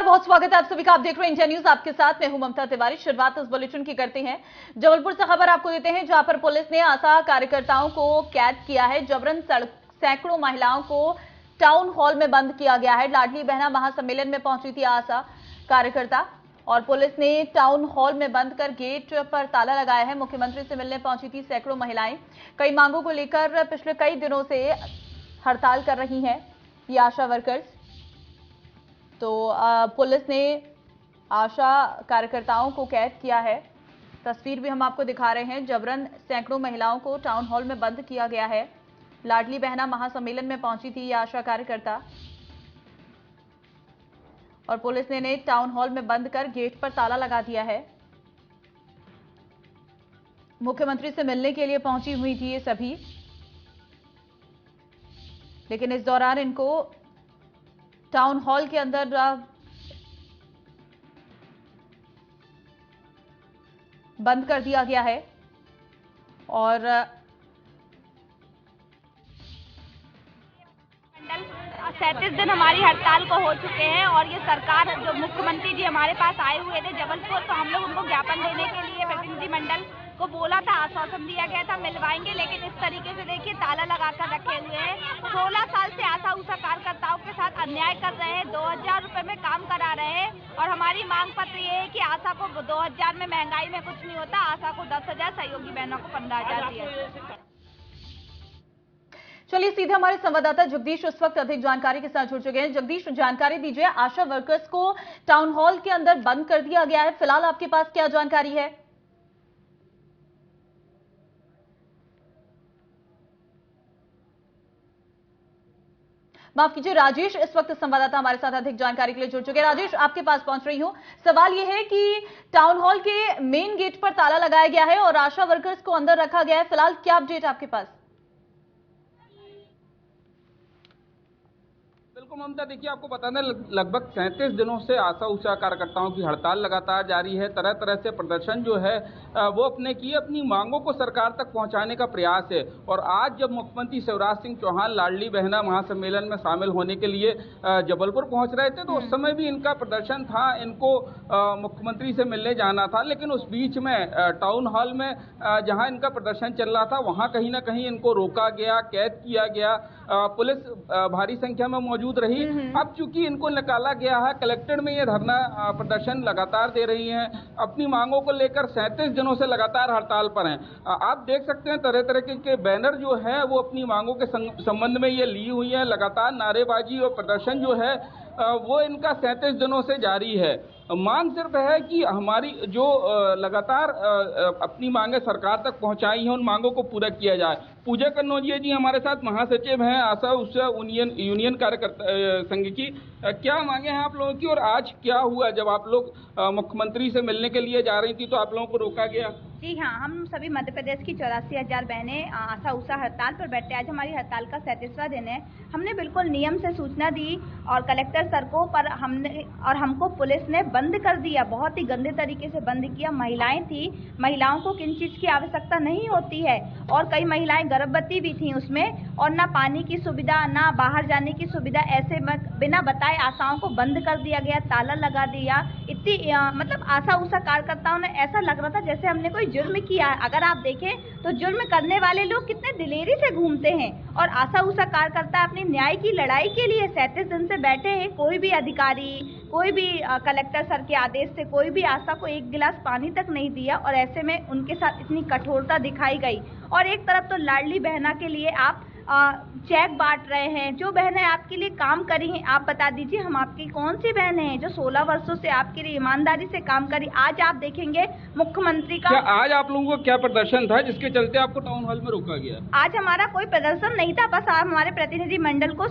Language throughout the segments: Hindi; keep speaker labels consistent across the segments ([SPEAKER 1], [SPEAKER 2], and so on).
[SPEAKER 1] बहुत स्वागत है आप सभी का। आप देख रहे हैं इंडिया न्यूज, आपके साथ मैं हूं ममता तिवारी। शुरुआत इस बुलेटिन की करते हैं। जबलपुर से खबर आपको देते हैं, जहां पर पुलिस ने आशा कार्यकर्ताओं को कैद किया है। जबरन सैकड़ों महिलाओं को टाउन हॉल में बंद किया गया है। लाडली बहना महासम्मेलन में पहुंची थी आशा कार्यकर्ता और पुलिस ने टाउन हॉल में बंद कर गेट पर ताला लगाया है। मुख्यमंत्री से मिलने पहुंची थी सैकड़ों महिलाएं। कई मांगों को लेकर पिछले कई दिनों से हड़ताल कर रही हैं ये आशा वर्कर्स। तो पुलिस ने आशा कार्यकर्ताओं को कैद किया है। तस्वीर भी हम आपको दिखा रहे हैं। जबरन सैकड़ों महिलाओं को टाउन हॉल में बंद किया गया है। लाडली बहना महासम्मेलन में पहुंची थी ये आशा कार्यकर्ता और पुलिस ने टाउन हॉल में बंद कर गेट पर ताला लगा दिया है। मुख्यमंत्री से मिलने के लिए पहुंची हुई थी ये सभी, लेकिन इस दौरान इनको टाउन हॉल के अंदर बंद कर दिया गया है और
[SPEAKER 2] 37 दिन हमारी हड़ताल को हो चुके हैं और ये सरकार जो मुख्यमंत्री जी हमारे पास आए हुए थे जबलपुर, तो हम लोग उनको ज्ञापन देने के लिए प्रतिनिधिमंडल को बोला था, आश्वासन दिया गया था मिलवाएंगे, लेकिन इस तरीके से देखिए ताला लगाकर रखे हुए हैं। 16 साल से आशा उषा कार्यकर्ताओं के साथ अन्याय कर रहे हैं। 2000 रुपए में काम करा रहे हैं और हमारी मांग पत्र ये है कि आशा को 2000 में महंगाई में कुछ नहीं होता, आशा को 10,000, सहयोगी बहनों को 15,000 दिया।
[SPEAKER 1] चलिए सीधे हमारे संवाददाता जगदीश इस वक्त अधिक जानकारी के साथ जुड़ चुके हैं। जगदीश, जानकारी दीजिए, आशा वर्कर्स को टाउन हॉल के अंदर बंद कर दिया गया है, फिलहाल आपके पास क्या जानकारी है? माफ कीजिए राजेश, इस वक्त संवाददाता हमारे साथ अधिक जानकारी के लिए जुड़ चुके हैं। राजेश, आपके पास पहुंच रही हूं। सवाल यह है कि टाउन हॉल के मेन गेट पर ताला लगाया गया है और आशा वर्कर्स को अंदर रखा गया है, फिलहाल क्या अपडेट आपके पास?
[SPEAKER 3] बिल्कुल ममता, देखिए आपको बताना, लगभग 37 दिनों से आशा उषा कार्यकर्ताओं की हड़ताल लगातार जारी है। तरह तरह से प्रदर्शन जो है वो अपनी मांगों को सरकार तक पहुंचाने का प्रयास है। और आज जब मुख्यमंत्री शिवराज सिंह चौहान लाडली बहना महासम्मेलन में शामिल होने के लिए जबलपुर पहुंच रहे थे, तो उस समय भी इनका प्रदर्शन था, इनको मुख्यमंत्री से मिलने जाना था। लेकिन उस बीच में टाउन हॉल में जहाँ इनका प्रदर्शन चल रहा था वहाँ कहीं ना कहीं इनको रोका गया, कैद किया गया। पुलिस भारी संख्या में मौजूद रही। अब चूंकि इनको निकाला गया है, कलेक्टेड में ये धरना प्रदर्शन लगातार दे रही हैं। अपनी मांगों को लेकर 37 दिनों से लगातार हड़ताल पर हैं। आप देख सकते हैं तरह तरह के बैनर जो है वो अपनी मांगों के संबंध में ये ली हुई है। लगातार नारेबाजी और प्रदर्शन जो है वो इनका 37 दिनों से जारी है। मांग सिर्फ है कि हमारी जो लगातार अपनी मांगे सरकार तक पहुंचाई हैं, उन मांगों को पूरा किया जाए। पूजा कन्नौजिया जी हमारे साथ महासचिव हैं आशा उषा यूनियन कार्यकर्ता संघ की। क्या मांगे हैं आप लोगों की और आज क्या हुआ जब आप लोग मुख्यमंत्री से मिलने के लिए जा रही थी तो आप लोगों को रोका गया?
[SPEAKER 2] जी हाँ, हम सभी मध्य प्रदेश की 84,000 बहनें आशा उषा हड़ताल पर बैठे। आज हमारी हड़ताल का 37वां दिन है। हमने बिल्कुल नियम से सूचना दी और कलेक्टर सर को, पर हमको पुलिस ने बंद कर दिया, बहुत ही गंदे तरीके से बंद किया। महिलाएं थी, महिलाओं को किन चीज़ की आवश्यकता नहीं होती है और कई महिलाएं गर्भवती भी थी उसमें, और ना पानी की सुविधा ना बाहर जाने की सुविधा। ऐसे बिना बताए आशाओं को बंद कर दिया गया, ताला लगा दिया। इतनी मतलब आशा उषा कार्यकर्ताओं ने, ऐसा लग रहा था जैसे हमने कोई जुर्म किया है। अगर आप देखें तो जुर्म करने वाले लोग कितने दिलेरी से घूमते हैं और आशा उषा कार्यकर्ता अपनी न्याय की लड़ाई के लिए 37 दिन से बैठे हैं। कोई भी अधिकारी, कोई भी कलेक्टर सर के आदेश से कोई भी आशा को एक गिलास पानी तक नहीं दिया और ऐसे में उनके साथ इतनी कठोरता दिखाई गई। और एक तरफ तो लाडली बहना के लिए आप चेक बांट रहे हैं। जो बहनें आपके लिए काम करी हैं, आप बता दीजिए हम आपकी कौन सी बहनें हैं जो 16 वर्षों से आपके लिए ईमानदारी से काम करी। आज आप देखेंगे मुख्यमंत्री का,
[SPEAKER 3] आज आप लोगों को क्या प्रदर्शन था जिसके चलते आपको टाउन हॉल में रोका गया?
[SPEAKER 2] आज हमारा कोई प्रदर्शन नहीं था, बस हमारे प्रतिनिधि मंडल को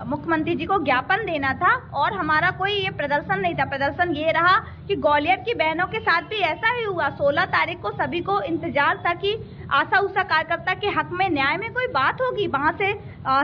[SPEAKER 2] मुख्यमंत्री जी को ज्ञापन देना था और हमारा कोई ये प्रदर्शन नहीं था। प्रदर्शन ये रहा कि ग्वालियर की बहनों के साथ भी ऐसा ही हुआ। 16 तारीख को सभी को इंतजार था कि आशा उषा कार्यकर्ता के हक में न्याय में कोई बात होगी। वहां से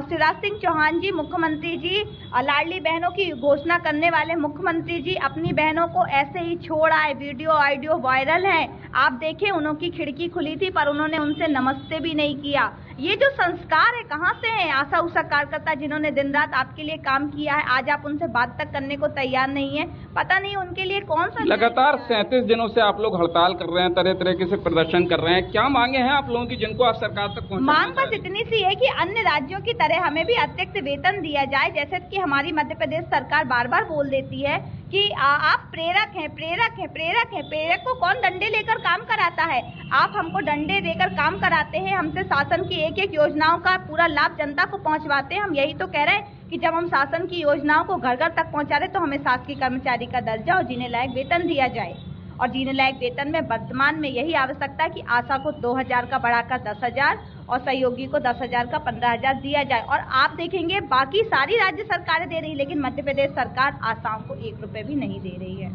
[SPEAKER 2] शिवराज सिंह चौहान जी, मुख्यमंत्री जी, लाडली बहनों की घोषणा करने वाले मुख्यमंत्री जी अपनी बहनों को ऐसे ही छोड़ आए। वीडियो ऑडियो वायरल है, आप देखें, उन्होंने खिड़की खुली थी पर उन्होंने उनसे नमस्ते भी नहीं किया। ये जो संस्कार है कहाँ से है? आशा उषा कार्यकर्ता जिन्होंने दिन रात आपके लिए काम किया है, आज आप उनसे बात तक करने को तैयार नहीं है। पता नहीं उनके लिए कौन सा
[SPEAKER 3] लगातार 37 दिनों से आप लोग हड़ताल कर रहे हैं, तरह तरह से प्रदर्शन कर रहे हैं, क्या मांगे हैं आप लोगों की जिनको आप सरकार तक पहुंचाना
[SPEAKER 2] मांग बस इतनी सी है कि अन्य राज्यों की तरह हमें भी अतिरिक्त वेतन दिया जाए, जैसे कि हमारी मध्य प्रदेश सरकार बार बार बोल देती है कि आप प्रेरक हैं, प्रेरक हैं, प्रेरक हैं। प्रेरक को कौन डंडे लेकर काम कराता है? आप हमको डंडे देकर काम कराते हैं, हमसे शासन की एक एक योजनाओं का पूरा लाभ जनता को पहुंचवाते हैं। हम यही तो कह रहे हैं कि जब हम शासन की योजनाओं को घर घर तक पहुंचा रहे तो हमें शासकीय कर्मचारी का दर्जा और जीने लायक वेतन दिया जाए। और जीने लायक वेतन में वर्तमान में यही आवश्यकता है कि आशा को 2000 का बढ़ाकर 10,000 और सहयोगी को 10,000 का 15,000 दिया जाए। और आप देखेंगे बाकी सारी राज्य सरकारें दे रही, लेकिन मध्य प्रदेश सरकार आशाओं को 1 रुपए भी नहीं दे रही है।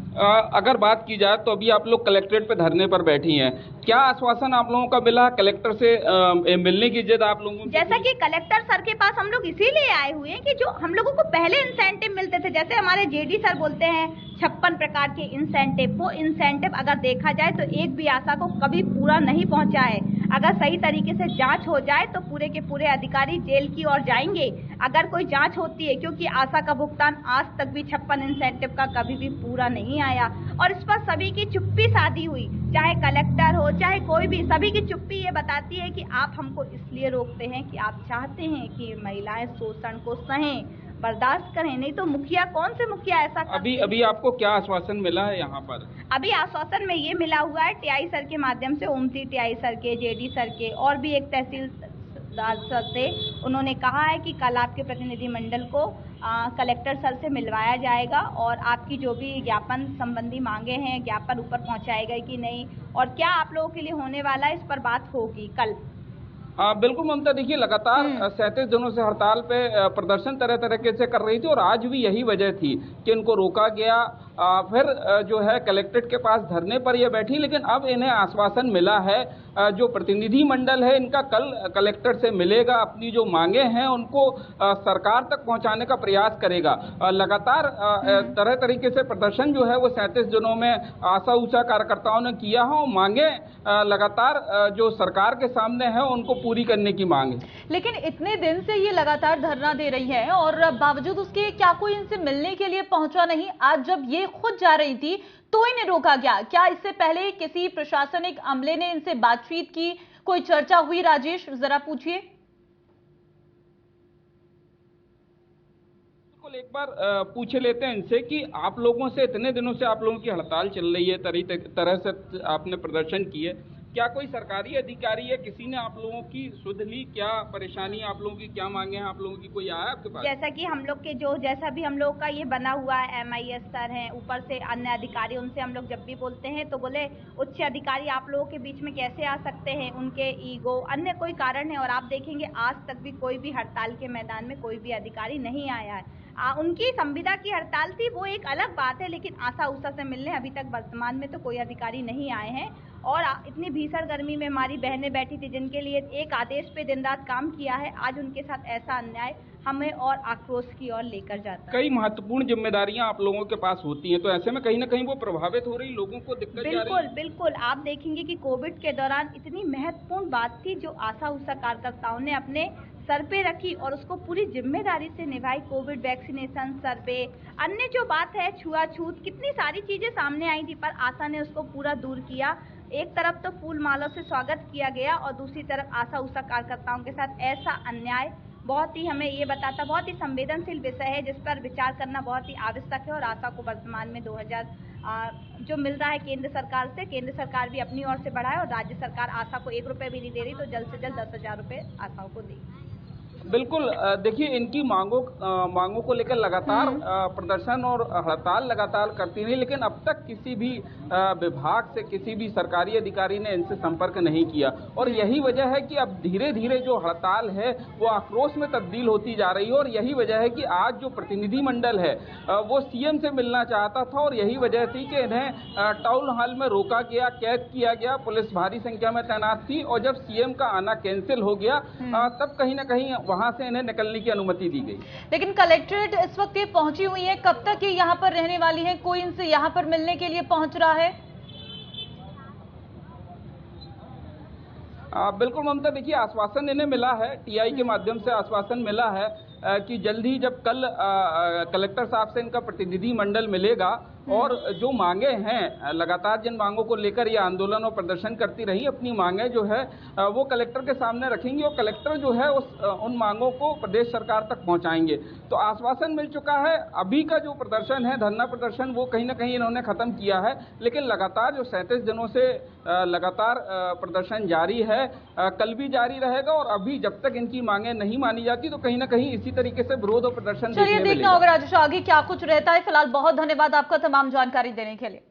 [SPEAKER 3] अगर बात की जाए तो अभी आप लोग कलेक्ट्रेट पे धरने पर बैठी हैं, क्या आश्वासन आप लोगों का मिला कलेक्टर से? मिलने की जिद आप लोगों की?
[SPEAKER 2] जैसा कि कलेक्टर सर के पास हम लोग इसीलिए आए हुए हैं कि जो हम लोगों को पहले इंसेंटिव मिलते थे, जैसे हमारे जेडी सर बोलते हैं 56 प्रकार के इंसेंटिव, वो इंसेंटिव अगर देखा जाए तो एक भी आशा को कभी पूरा नहीं पहुंचा है। अगर सही तरीके से जांच हो जाए तो पूरे के पूरे अधिकारी जेल की ओर जाएंगे अगर कोई जांच होती है, क्योंकि आशा का भुगतान आज तक भी 56 इंसेंटिव का कभी भी पूरा नहीं आया। और इस पर सभी की चुप्पी साधी हुई, चाहे कलेक्टर हो चाहे कोई भी, सभी की चुप्पी ये बताती है कि आप हमको इसलिए रोकते हैं कि आप चाहते हैं कि महिलाएं शोषण को सहें, बर्दाश्त करें, नहीं तो मुखिया कौन से मुखिया ऐसा
[SPEAKER 3] अभी आपको क्या आश्वासन मिला है यहाँ पर?
[SPEAKER 2] अभी आश्वासन में ये मिला हुआ है टीआई सर के माध्यम से, ओमती टीआई सर के, जेडी सर के और भी एक तहसीलदार सर से उन्होंने कहा है कि कल आपके प्रतिनिधि मंडल को कलेक्टर सर से मिलवाया जाएगा और आपकी जो भी ज्ञापन संबंधी मांगे हैं ज्ञापन ऊपर पहुंचाएगा कि नहीं और क्या आप लोगों के लिए होने वाला है, इस पर बात होगी कल।
[SPEAKER 3] बिल्कुल ममता, देखिए लगातार 37 दिनों से हड़ताल पे प्रदर्शन तरह तरीके से कर रही थी और आज भी यही वजह थी कि इनको रोका गया। फिर जो है कलेक्ट्रेट के पास धरने पर ये बैठी, लेकिन अब इन्हें आश्वासन मिला है, जो प्रतिनिधि मंडल है इनका कल कलेक्टर से मिलेगा, अपनी जो मांगे हैं उनको सरकार तक पहुंचाने का प्रयास करेगा। लगातार तरह तरीके से प्रदर्शन जो है वो 37 दिनों में आशा उषा कार्यकर्ताओं ने किया है और मांगे लगातार जो सरकार के सामने है उनको पूरी करने की मांग है।
[SPEAKER 1] लेकिन इतने दिन से ये लगातार धरना दे रही है और बावजूद उसके क्या कोई इनसे मिलने के लिए पहुंचा नहीं? आज जब ये खुद जा रही थी तो इन्हें रोका गया, क्या इससे पहले किसी प्रशासनिक अमले ने इनसे बातचीत की, कोई चर्चा हुई? राजेश जरा पूछिए।
[SPEAKER 3] एक बार पूछ लेते हैं इनसे कि आप लोगों से इतने दिनों से आप लोगों की हड़ताल चल रही है, तरह से आपने प्रदर्शन किए, क्या कोई सरकारी अधिकारी है किसी ने आप लोगों की सुध ली? क्या परेशानी आप लोगों की, क्या मांगे हैं आप लोगों की, कोई आया आपके पास?
[SPEAKER 2] जैसा कि हम लोग के जैसा भी हम लोग का ये बना हुआ है, MIS सर हैं, ऊपर से अन्य अधिकारी, उनसे हम लोग जब भी बोलते हैं तो बोले उच्च अधिकारी आप लोगों के बीच में कैसे आ सकते हैं, उनके ईगो अन्य कोई कारण है। और आप देखेंगे आज तक भी कोई भी हड़ताल के मैदान में कोई भी अधिकारी नहीं आया है। उनकी संविदा की हड़ताल थी वो एक अलग बात है, लेकिन आशा उषा से मिलने अभी तक वर्तमान में तो कोई अधिकारी नहीं आए हैं। और इतनी भीषण गर्मी में हमारी बहनें बैठी थी जिनके लिए एक आदेश पे दिन रात काम किया है, आज उनके साथ ऐसा अन्याय हमें और आक्रोश की ओर लेकर जाता है।
[SPEAKER 3] कई महत्वपूर्ण जिम्मेदारियां आप लोगों के पास होती हैं, तो ऐसे में कहीं ना कहीं वो प्रभावित हो रही, लोगों को दिक्कत जा रही है।
[SPEAKER 2] बिल्कुल आप देखेंगे कि कोविड के दौरान इतनी महत्वपूर्ण बात थी जो आशा उषा कार्यकर्ताओं ने अपने सर पे रखी और उसको पूरी जिम्मेदारी से निभाई। कोविड वैक्सीनेशन, सर्वे, अन्य जो बात है छुआछूत, कितनी सारी चीजें सामने आई थी, पर आशा ने उसको पूरा दूर किया। एक तरफ तो फूल मालों से स्वागत किया गया और दूसरी तरफ आशा उषा कार्यकर्ताओं के साथ ऐसा अन्याय बहुत ही हमें ये बताता, बहुत ही संवेदनशील विषय है जिस पर विचार करना बहुत ही आवश्यक है। और आशा को वर्तमान में 2000 जो मिल रहा है केंद्र सरकार से, केंद्र सरकार भी अपनी ओर से बढ़ाए और राज्य सरकार आशा को 1 रुपए भी नहीं दे रही, तो जल्द से जल्द 10,000 रुपए आशाओं को देगी।
[SPEAKER 3] बिल्कुल, देखिए इनकी मांगों को लेकर लगातार प्रदर्शन और हड़ताल लगातार करती रही, लेकिन अब तक किसी भी विभाग से, किसी भी सरकारी अधिकारी ने इनसे संपर्क नहीं किया। और यही वजह है कि अब धीरे धीरे जो हड़ताल है वो आक्रोश में तब्दील होती जा रही है। और यही वजह है कि आज जो प्रतिनिधि मंडल है वो CM से मिलना चाहता था और यही वजह थी कि इन्हें टाउन हॉल में रोका गया, कैद किया गया, पुलिस भारी संख्या में तैनात थी। और जब CM का आना कैंसिल हो गया तब कहीं ना कहीं वहां से इन्हें निकलने की अनुमति दी गई।
[SPEAKER 1] लेकिन कलेक्ट्रेट इस वक्त ये पहुंची हुई है, कब तक ये यहाँ पर रहने वाली है? कोई इनसे यहाँ पर मिलने के लिए पहुंच रहा है?
[SPEAKER 3] बिल्कुल ममता, देखिए आश्वासन इन्हें मिला है, टीआई के माध्यम से आश्वासन मिला है कि जल्द ही जब कल कलेक्टर साहब से इनका प्रतिनिधि मंडल मिलेगा और जो मांगे हैं, लगातार जिन मांगों को लेकर ये आंदोलन और प्रदर्शन करती रही, अपनी मांगे जो है वो कलेक्टर के सामने रखेंगी और कलेक्टर जो है उन मांगों को प्रदेश सरकार तक पहुंचाएंगे। तो आश्वासन मिल चुका है। अभी का जो प्रदर्शन है, धरना प्रदर्शन, वो कहीं ना कहीं इन्होंने खत्म किया है, लेकिन लगातार जो 37 दिनों से लगातार प्रदर्शन जारी है, कल भी जारी रहेगा और अभी जब तक इनकी मांगे नहीं मानी जाती तो कहीं ना कहीं इसी तरीके से विरोध और प्रदर्शन
[SPEAKER 1] चलिए देखना होगा राजेश आगे क्या कुछ रहता है। फिलहाल बहुत धन्यवाद आपका तमाम जानकारी देने के लिए।